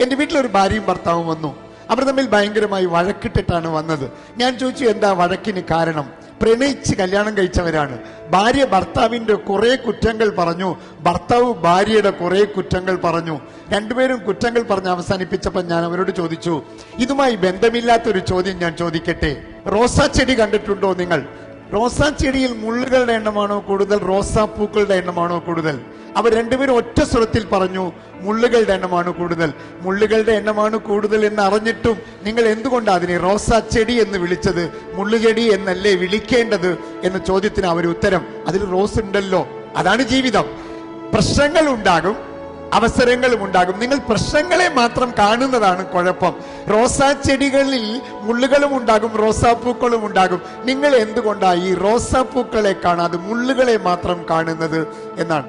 എൻ്റെ വീട്ടിലൊരു ഭാര്യയും ഭർത്താവും വന്നു. അവർ തമ്മിൽ ഭയങ്കരമായി വഴക്കിട്ടിട്ടാണ് വന്നത്. ഞാൻ ചോദിച്ചു, എന്താ വഴക്കിന് കാരണം? പ്രണയിച്ച് കല്യാണം കഴിച്ചവരാണ്. ഭാര്യ ഭർത്താവിന്റെ കുറെ കുറ്റങ്ങൾ പറഞ്ഞു, ഭർത്താവ് ഭാര്യയുടെ കുറെ കുറ്റങ്ങൾ പറഞ്ഞു. രണ്ടുപേരും കുറ്റങ്ങൾ പറഞ്ഞ് അവസാനിപ്പിച്ചപ്പോൾ ഞാൻ അവരോട് ചോദിച്ചു, ഇതുമായി ബന്ധമില്ലാത്തൊരു ചോദ്യം ഞാൻ ചോദിക്കട്ടെ. റോസാ ചെടി കണ്ടിട്ടുണ്ടോ നിങ്ങൾ? റോസാ ചെടിയിൽ മുള്ളുകളുടെ എണ്ണമാണോ കൂടുതൽ, റോസാപ്പൂക്കളുടെ എണ്ണമാണോ കൂടുതൽ? അവർ രണ്ടുപേരും ഒറ്റ സ്വരത്തിൽ പറഞ്ഞു, മുള്ളുകളുടെ എണ്ണമാണ് കൂടുതൽ. മുള്ളുകളുടെ എണ്ണമാണ് കൂടുതൽ എന്ന് അറിഞ്ഞിട്ടും നിങ്ങൾ എന്തുകൊണ്ടാണ് അതിനെ റോസാ ചെടി എന്ന് വിളിച്ചത്? മുള്ളുചെടി എന്നല്ലേ വിളിക്കേണ്ടത് എന്ന ചോദ്യത്തിന് അവർ ഉത്തരം, അതിൽ റോസ് ഉണ്ടല്ലോ. അതാണ് ജീവിതം. പ്രശ്നങ്ങൾ ഉണ്ടാകും, അവസരങ്ങളും ഉണ്ടാകും. നിങ്ങൾ പ്രശ്നങ്ങളെ മാത്രം കാണുന്നതാണ് കുഴപ്പം. റോസാ ചെടികളിൽ മുള്ളുകളും ഉണ്ടാകും, റോസാപ്പൂക്കളും ഉണ്ടാകും. നിങ്ങൾ എന്തുകൊണ്ടാണ് ഈ റോസാപ്പൂക്കളെ കാണാതെ മുള്ളുകളെ മാത്രം കാണുന്നത് എന്നാണ്.